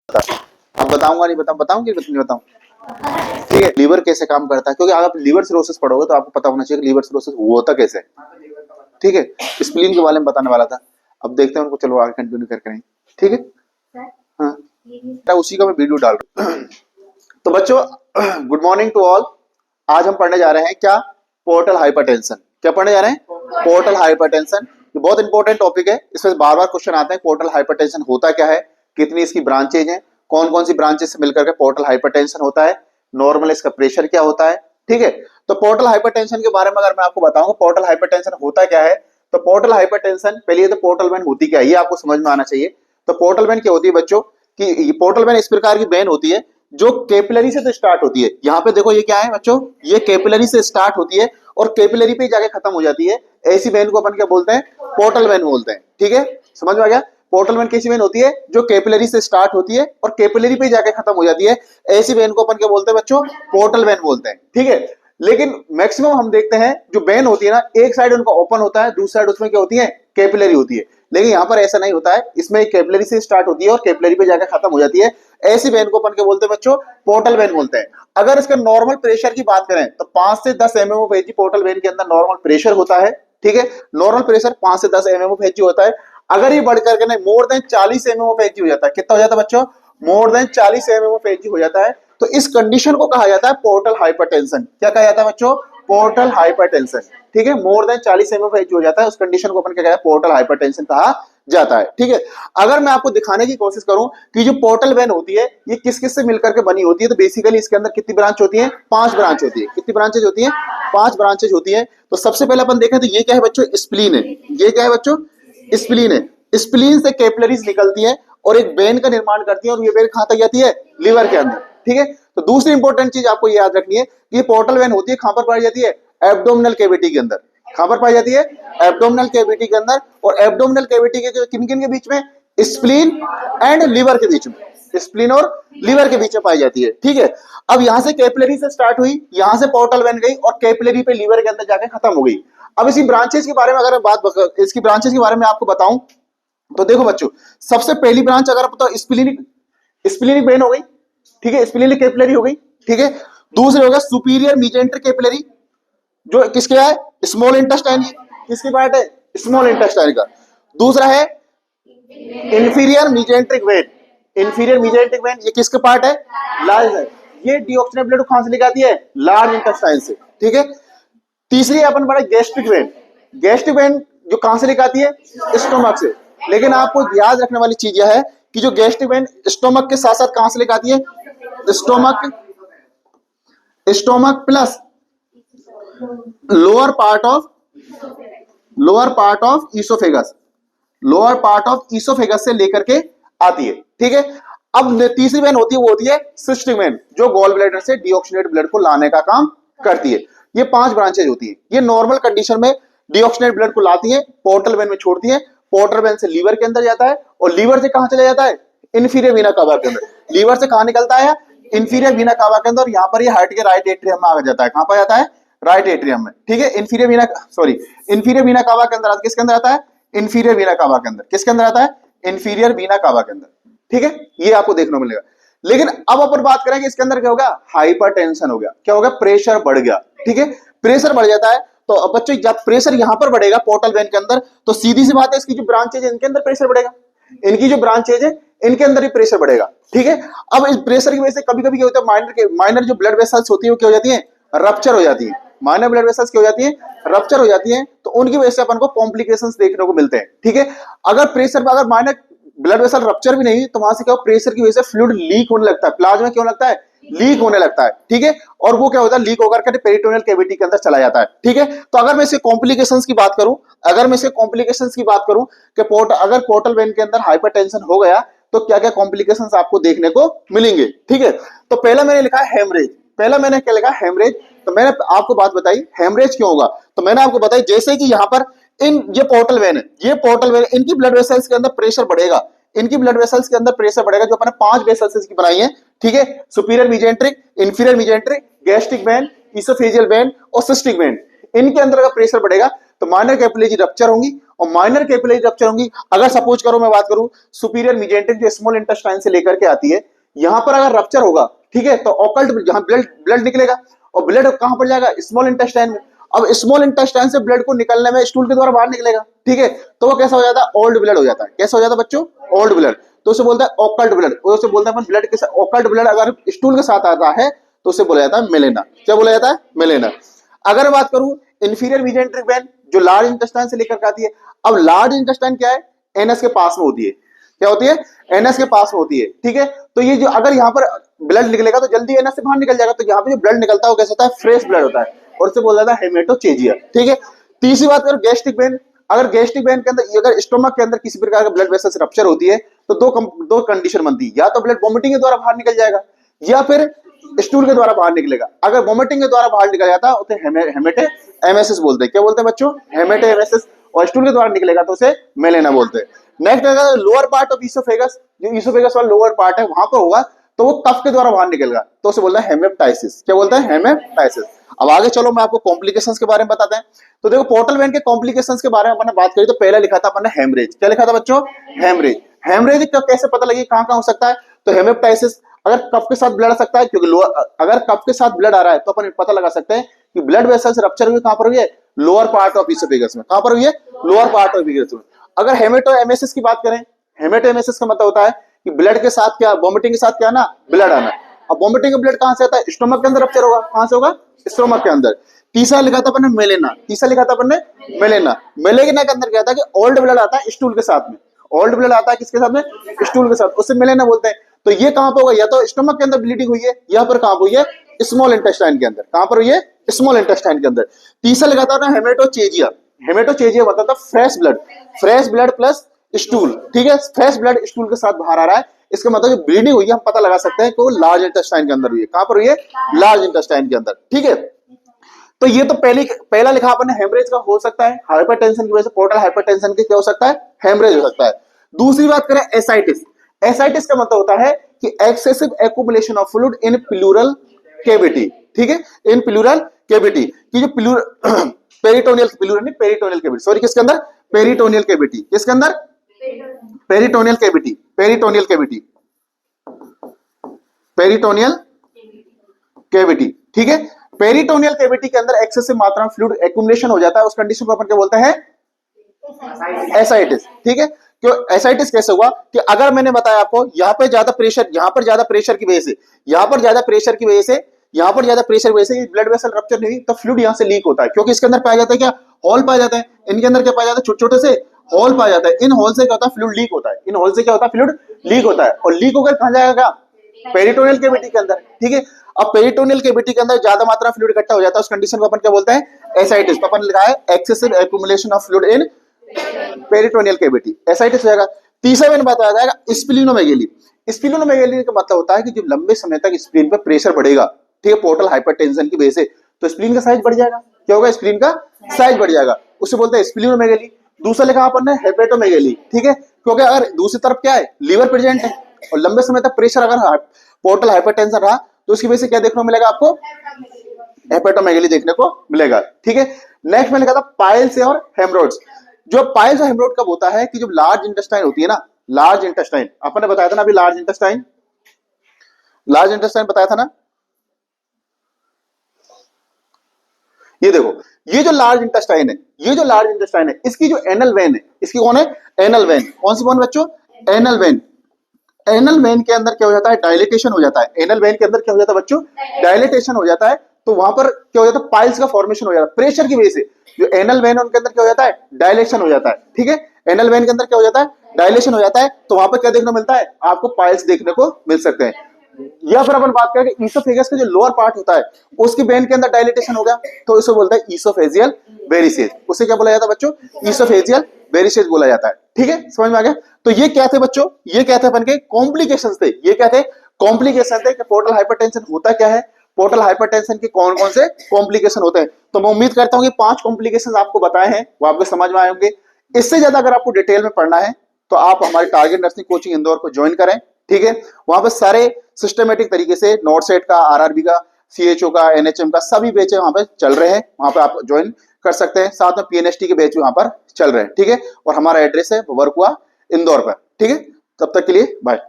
अब बताऊंगा नहीं बताऊंगी नहीं बताऊं। ठीक है, लीवर कैसे काम करता है, क्योंकि अगर आप लिवर सिरोसिस पढ़ोगे तो आपको पता होना चाहिए कि लीवर सिरोसिस होता कैसे है। ठीक है, स्प्लीन के बारे में बताने वाला था। अब देखते हैं उनको, चलो आगे कंटिन्यू करके नहीं। ठीक है, हाँ उसी का मैं वीडियो डाल रहा हूँ। तो बच्चों गुड मॉर्निंग टू ऑल। आज हम पढ़ने जा रहे हैं क्या, पोर्टल हाइपरटेंशन। क्या पढ़ने जा रहे हैं, पोर्टल हाइपरटेंशन। ये बहुत इंपॉर्टेंट टॉपिक है, इसमें बार बार क्वेश्चन आते हैं पोर्टल हाइपरटेंशन होता क्या है, कितनी इसकी ब्रांचेज हैं, कौन कौन सी ब्रांचेज से मिलकर के पोर्टल हाइपरटेंशन होता है, नॉर्मल इसका प्रेशर क्या होता है। ठीक है, तो पोर्टल हाइपरटेंशन के बारे में अगर मैं आपको बताऊंगा पोर्टल हाइपरटेंशन होता क्या है, तो पोर्टल हाइपरटेंशन पहले तो पोर्टल वेन होती क्या है ये आपको समझ में आना चाहिए। तो पोर्टल वेन क्या होती है बच्चों, कि पोर्टल वेन इस प्रकार की वेन होती है जो कैपिलरी से तो स्टार्ट होती है। यहाँ पे देखो ये क्या है बच्चों, ये कैपिलरी से स्टार्ट होती है और कैपिलरी पे जाके खत्म हो जाती है। ऐसी वेन को अपन क्या बोलते हैं, पोर्टल वेन बोलते हैं। ठीक है, समझ में आ गया। पोर्टल वेन कैसी वेन होती है, जो कैपिलरी से स्टार्ट होती है और कैपिलरी पे जाके खत्म हो जाती है। ऐसी वेन को अपन क्या बोलते हैं बच्चों, पोर्टल वेन बोलते हैं। ठीक है, लेकिन मैक्सिमम हम देखते हैं जो वेन होती है ना, एक साइड उनका ओपन होता है, दूसरी साइड उसमें क्या होती है, कैपिलरी होती है। लेकिन यहाँ पर ऐसा नहीं होता है, इसमें कैपिलरी से स्टार्ट होती है और कैपिलरी पे जाकर खत्म हो जाती है। ऐसी वेन को अपन क्या बोलते हैं बच्चों, पोर्टल वेन बोलते हैं। अगर इसका नॉर्मल प्रेशर की बात करें तो 5 से 10 MM of AG portal vein के अंदर नॉर्मल प्रेशर होता है। ठीक है, नॉर्मल प्रेशर 5 से 10 एमएम ऑफ एजी होता है। अगर ये बढ़कर के नहीं मोर देन 40 एमएम ऑफ एजी हो जाता है, कितना हो जाता है बच्चों, मोर देन 40 एमएम ऑफ एजी हो जाता है, तो इस कंडीशन को कहा जाता है पोर्टल हाइपरटेंशन। क्या कहा जाता है बच्चों, पोर्टल हाइपरटेंशन। ठीक है, मोर देन 40 एमएम ऑफ एजी हो जाता है, उस कंडीशन को अपन क्या कहते हैं, पोर्टल हाइपरटेंशन कहा जाता है। ठीक है, अगर मैं आपको दिखाने की कोशिश करूं कि जो पोर्टल वेन होती है ये किस किस से मिलकर के बनी होती है, तो बेसिकली इसके अंदर कितनी ब्रांच होती है, 5 ब्रांच होती है। कितनी ब्रांचेज होती है, 5 ब्रांचेज होती है। तो सबसे पहले अपन देखें तो ये क्या है बच्चों, स्प्लीन है। ये क्या है बच्चों, स्प्लीन है। स्प्लीन से कैपिलरीज निकलती है और एक वेन का निर्माण करती है, और ये वेन कहां तक जाती है, लीवर के अंदर। ठीक है, तो दूसरी इंपॉर्टेंट चीज आपको याद रखनी है कि ये पोर्टल वेन होती है कहां पर पाई जाती है, एब्डोमिनल कैविटी के अंदर। कहां पर पाई जाती है, एब्डोमिनल कैविटी के अंदर। और एब्डोमिनल कैविटी के किन किन के बीच में, स्प्लीन एंड लीवर के बीच में, स्प्लीन और लीवर के बीच में पाई जाती है। ठीक है, अब यहां से कैपिलरी से स्टार्ट हुई, यहां से पोर्टल वेन गई और कैपिलरी पे लीवर के अंदर जाके खत्म हो गई। अब इसी ब्रांचेस के बारे में अगर बात, इसकी ब्रांचेस के बारे में आपको बताऊं तो देखो बच्चों, सबसे पहली ब्रांच अगर पता, स्प्लीनिक वेन हो गई। ठीक है, स्प्लीनिक कैपिलरी हो गई। ठीक है, दूसरे हो गया सुपीरियर मीजेंटर कैपिलरी, जो किसके है, स्मॉल इंटेस्टाइन, किसकी पार्ट है, स्मॉल इंटेस्टाइन का। दूसरा है इंफीरियर मीजेंट्रिक वेन। इंफीरियर मीजेंट्रिक वेन ये किसका पार्ट है, लार्ज है। ये डीऑक्सिनेट ब्लड कहां से निकालती है, लार्ज इंटेस्टाइन से। ठीक है, तीसरी अपन बड़ा गैस्ट्रिक वेन। गैस्ट्रिक वेन जो कहां से निकालती है, स्टोमक से। लेकिन आपको याद रखने वाली चीज यह है कि जो गैस्ट्रिक वेन स्टोमक के साथ साथ कहां से निकालती है, stomach plus lower part of oesophagus, lower part of oesophagus से लेकर के आती है। ठीक है, अब तीसरी वेन होती है वो होती है सिस्टिक वेन, जो गॉल ब्लैडर से डीऑक्सिनेट ब्लड को लाने का काम करती है। ये 5 ब्रांचेज होती है। ये नॉर्मल कंडीशन में डीऑक्सिनेट ब्लड को लाती है, पोर्टल वेन में छोड़ती है, पोर्टल वेन से लीवर के अंदर जाता है, और लीवर से कहां चला जाता है, इंफीरियर वीना कावा के अंदर। लीवर से कहां निकलता है, इंफीरियर वीना कावा के अंदर, और यहां पर ये हार्ट के राइट एट्रियम में आ जाता है। कहां पर जाता है, राइट एट्रियम में। ठीक है, इंफीरियर वीना कावा के अंदर, किसके अंदर आता है, इंफीरियर वीना कावा के अंदर। किसके अंदर आता है, इंफीरियर वीना कावा के अंदर। ठीक है, ये आपको देखने को मिलेगा। लेकिन अब अपन बात करें कि इसके अंदर क्या होगा, हाइपरटेंशन हो गया। क्या हो गया, प्रेशर बढ़ गया। ठीक है, प्रेशर बढ़ जाता है तो बच्चों जब प्रेशर यहां पर बढ़ेगा पोर्टल वेन के अंदर, तो सीधी सी बात है इसकी जो ब्रांचेज है इनके अंदर प्रेशर बढ़ेगा, इनकी जो ब्रांचेज है इनके अंदर ही प्रेशर बढ़ेगा। ठीक है, अब इस प्रेशर की वजह से कभी कभी क्या होता है, माइनर जो ब्लड वेसल्स होती है वो क्या हो जाती है, रप्चर हो जाती है। माइनर ब्लड वेसल्स क्या हो जाती है, रप्चर हो जाती है, तो उनकी वजह से अपन को कॉम्प्लिकेशंस देखने को मिलते हैं। ठीक है, अगर प्रेशर पर अगर माइनर ब्लड वेसल रप्चर भी नहीं तो वहां से क्या, प्रेशर की वजह से फ्लूइड लीक होने लगता है, प्लाज्मा क्यों लगता है, लीक होने लगता है। ठीक है, और वो क्या होता है, लीक होकर के पेरिटोनियल कैविटी के अंदर चला जाता है। ठीक है, तो अगर मैं इसके कॉम्प्लिकेशंस की बात करूं, कि अगर पोर्टल वेन के अंदर हाइपरटेंशन हो गया तो क्या क्या कॉम्प्लिकेशंस आपको देखने को मिलेंगे। ठीक है, तो पहला मैंने लिखा है हेमरेज। पहला मैंने क्या लिखा, हेमरेज। तो मैंने आपको बात बताई हेमरेज क्यों होगा, तो मैंने आपको बताई जैसे कि यहां पर ये पोर्टल वेन है, इनकी ब्लड वेसल्स के अंदर प्रेशर बढ़ेगा, इनकी ब्लड वेसल्स के अंदर प्रेशर बढ़ेगा, जो अपने 5 वेसल्स इसकी बनाई है। ठीक है, superior मीजेंट्रिक, inferior मीजेंट्रिक, gastric when, oesophageal when और सिस्टिक वेन, इनके अंदर का प्रेशर बढ़ेगा। तो माइनर कैपिलरी रप्चर होंगी, और माइनर कैपिलरी रप्चर होंगी अगर सपोज करो मैं बात करूं सुपीरियर मीजेंट्रिक जो स्मॉल इंटेस्टाइन से लेकर के आती है, यहां पर अगर रप्चर होगा, ठीक है, तो ऑकल्ट जहां ब्लड निकलेगा, और ब्लड कहां पर जाएगा, स्मॉल इंटेस्टाइन में। अब स्मॉल इंटेस्टाइन से ब्लड को निकलने में स्टूल के द्वारा बाहर निकलेगा, ठीक है, तो वो कैसा हो जाता है, ओल्ड ब्लड हो जाता है। कैसा हो जाता है बच्चों, ओल्ड ब्लड। तो उसे बोलता है ऑकल्ट ब्लड, उसे बोलते हैं ब्लड के साथ ऑकल्ट ब्लड अगर स्टूल के साथ आता है तो उसे बोला जाता है मेलेना। क्या बोला जाता है, मेलेना। अगर बात करूं इंफीरियर मीजेंट्रिक वेन जो लार्ज इंटेस्टाइन से लेकर आती है, अब लार्ज इंटेस्टाइन क्या है, एनएस के पास में होती है। क्या होती है, एनएस के पास में होती है, ठीक है। तो ये जो अगर यहाँ पर ब्लड निकलेगा तो जल्दी एनएस से बाहर निकल जाएगा, तो यहाँ पे जो ब्लड निकलता है वो कैसा होता है, फ्रेश ब्लड होता है, और उसे बोला जाता है हेमेटोचेजिया, ठीक है। तीसरी बात करें गैस्ट्रिक वेन, अगर गैस्ट्रिक वेन के अंदर अगर स्टोमक के अंदर किसी प्रकार का ब्लड वेसल्स रप्चर होती है तो दो कंडीशन बनती है, या तो ब्लड वोमिटिंग के द्वारा बाहर निकल जाएगा या फिर स्टूल के द्वारा बाहर निकलेगा। अगर वोमिटिंग के द्वारा बाहर निकल जाता है उसे हेमेटे एमएसएस बोलते हैं। क्या बोलते हैं बच्चों, हेमेटे एमएसएस। और स्टूल के द्वारा निकलेगा तो उसे मेलेना बोलते हैं। नेक्स्ट अगर लोअर पार्ट ऑफ ईसोफेगस, जो ईसोफेगस वाला लोअर पार्ट है वहां पर होगा तो वो कफ के द्वारा बाहर निकलेगा, तो उसे बोलता है हेमेप्टाइसिस। क्या बोलता है, हेमेप्टाइसिस। अब आगे चलो मैं आपको कॉम्प्लिकेशंस के बारे में बताते हैं। तो देखो पोर्टल वेन के कॉम्प्लिकेशंस के बारे में अपन बात करी तो पहले लिखा था अपन ने हेमरेज। क्या लिखा था बच्चों, हेमरेज। हेमरेज का कैसे पता लगे कहां कहां हो सकता है, तो हेमेप्टाइसिस अगर कफ के साथ ब्लड आ सकता है, क्योंकि अगर कफ के साथ ब्लड आ रहा है तो अपन पता लगा सकते हैं कि ब्लड वेसल्स रप्चर हुई कहां पर हुई है, लोअर पार्ट ऑफ ईसोफेगस में। कहां पर हुई है, लोअर पार्ट ऑफ ईसोफेगस में। अगर हेमेटोएमेसिस की बात करें, हेमेटोएमेसिस का मतलब होता है कि ब्लड के साथ क्या, वोमिटिंग के साथ क्या ना, ब्लड आना। अब वोमिटिंग का ब्लड कहां से आता है, स्टोमक के अंदर रप्चर होगा। कहां से होगा, स्टोमक के अंदर। तीसरा लिखा था अपन ने मेलेना, तीसरा लिखा था अपन ने मेलेना। मेलेना के अंदर क्या था कि ओल्ड ब्लड आता है स्टूल के साथ में, ओल्ड ब्लड आता है किसके साथ में, स्टूल के साथ, उससे मेलेना बोलते हैं। तो ये कहां पर होगा, या तो स्टोमक के अंदर ब्लीडिंग हुई है, यहाँ पर कहां पर हुई है, स्मॉल इंटेस्टाइन के अंदर। कहां पर हुई है, स्मॉल इंटेस्टाइन के अंदर। तीसरा लिखा था ना हेमेटोचेजिया, हेमेटोचेजिया मतलब था फ्रेश ब्लड प्लस स्टूल, ठीक है, फ्रेश ब्लड स्टूल के साथ बाहर आ रहा है, इसका मतलब जो ब्लीडिंग हुई है हम पता लगा सकते हैं कि वो लार्ज इंटेस्टाइन के अंदर हुई है। कहां पर हुई है, लार्ज इंटेस्टाइन के अंदर, ठीक है। तो ये तो पहला लिखा आपने हेमरेज का हो सकता है, हाइपरटेंशन की वजह से, पोर्टल हाइपरटेंशन के क्या हो सकता है, हेमरेज हो सकता है। दूसरी बात करें एसाइटिस, एसाइटिस का मतलब होता है कि excessive accumulation of fluid in pleural cavity, ठीक है, इन प्लूरल कैविटी की जो पेरिटोनियल पेरिटोनियल कैविटी, सॉरी किसके अंदर, पेरिटोनियल कैविटी, किसके अंदर, peritoneal cavity, peritoneal cavity, peritoneal cavity, ठीक है। पेरिटोनियल कैविटी के अंदर एक्सेसिव मात्रा में फ्लूइड एक्युमुलेशन हो जाता है, उस कंडीशन को अपन क्या बोलते हैं, एसाइटिस, ठीक है। क्यों एसाइटिस कैसे हुआ कि अगर मैंने बताया आपको यहाँ पर ज्यादा प्रेशर की वजह से, यहाँ पर ज्यादा प्रेशर की वजह से ब्लड वेसल रप्चर नहीं हुई तो फ्लूइड यहाँ से लीक होता है, क्योंकि इसके अंदर पाया जाता है क्या, हॉल पाया जाता है, इनके अंदर क्या पाया जाता है, छोटे छोटे से हॉल पाया जाता है। इन हॉल से क्या होता है, फ्लूइड लीक होता है, इन हॉल से क्या होता है, फ्लूइड लीक होता है, और लीक होकर कहां जाएगा, पेरिटोनियल कैविटी के अंदर, ठीक है। अब पेरिटोनियल कैविटी के अंदर ज्यादा मात्रा फ्लूइड इकट्ठा हो जाता है, उस कंडीशन को अपन क्या बोलते हैं, एसाइटिस। तो अपन लिखा है excessive accumulation of fluid in peritoneal cavity, ascites हो जाएगा। तीसरा मैंने बताया जाएगा स्प्लीनोमेगेली। स्प्लीनोमेगेली का मतलब होता है कि जब लंबे समय तक स्प्लीन पर प्रेशर बढ़ेगा, ठीक है, पोर्टल हाइपरटेंशन की वजह से, तो स्प्लीन का साइज बढ़ जाएगा। क्या होगा, स्प्लीन का साइज बढ़ जाएगा, उसे बोलते हैं स्प्लीनोमेगेली। दूसरा लिखा अपन ने हेपेटोमेगेली, ठीक है, क्योंकि अगर दूसरी तरफ क्या है, लीवर प्रेजेंट है और लंबे समय तक प्रेशर अगर पोर्टल हाइपरटेंशन रहा तो उसकी वजह से क्या देखने को मिलेगा आपको, हेपेटोमेगेली देखने को मिलेगा, ठीक है। नेक्स्ट में लिखा था पाइल्स और हेमरोइड्स। जो पाइल्स और हेमरोइड कब होता है कि जब लार्ज इंटेस्टाइन होती है ना, लार्ज इंटेस्टाइन अपन ने बताया था ना अभी, लार्ज इंटेस्टाइन बताया था ना, ये देखो, ये जो लार्ज इंटेस्टाइन है, इसकी जो एनल वेन है, इसकी कौन है, एनल वेन। कौन सी कौन बच्चों, एनल वेन। एनल वेन के अंदर क्या हो जाता है, डायलिटेशन हो जाता है। एनल वेन के अंदर क्या हो जाता है बच्चों, डायलिटेशन हो जाता है, तो वहां पर क्या हो जाता है, पाइल्स का फॉर्मेशन हो जाता है प्रेशर की वजह से। जो एनल वेन उनके अंदर क्या हो जाता है, डायलेशन हो जाता है, ठीक है। एनल वेन के अंदर क्या हो जाता है, डायलेशन हो जाता है, तो वहां पर क्या देखने को मिलता है, आपको पाइल्स देखने को मिल सकते हैं। या फिर अपन बात करें कि ईसोफेगस का जो लोअर पार्ट होता है उसकी वेन के अंदर डायलिटेशन हो गया, तो इसे बोलता है ईसोफेजियल वेरिसेज। उसे क्या बोला जाता है बच्चों, ईसोफेजियल वेरिसेज बोला जाता है, ठीक है, समझ में आ गया। तो ये क्या थे बच्चों, ये क्या थे अपन के कॉम्प्लिकेशंस थे, ये क्या थे, कॉम्प्लिकेशन थे कि पोर्टल हाइपरटेंशन होता क्या है, पोर्टल हाइपरटेंशन के कौन कौन से कॉम्प्लिकेशन होते हैं। तो मैं उम्मीद करता हूं कि 5 कॉम्प्लिकेशन आपको बताए हैं वो आपको समझ में आए होंगे। इससे ज्यादा अगर आपको डिटेल में पढ़ना है तो आप हमारे टारगेट नर्सिंग कोचिंग इंदौर को ज्वाइन करें, ठीक है। वहां पर सारे सिस्टमेटिक तरीके से नॉट सेट का, आरआरबी का, सीएचओ का, एनएचएम का सभी बैच वहां पे चल रहे हैं, वहां पे आप ज्वाइन कर सकते हैं। साथ में पीएनएसटी के बैच यहाँ पर चल रहे हैं, ठीक है। और हमारा एड्रेस है वर्क हुआ इंदौर पर, ठीक है। तब तक के लिए बाय।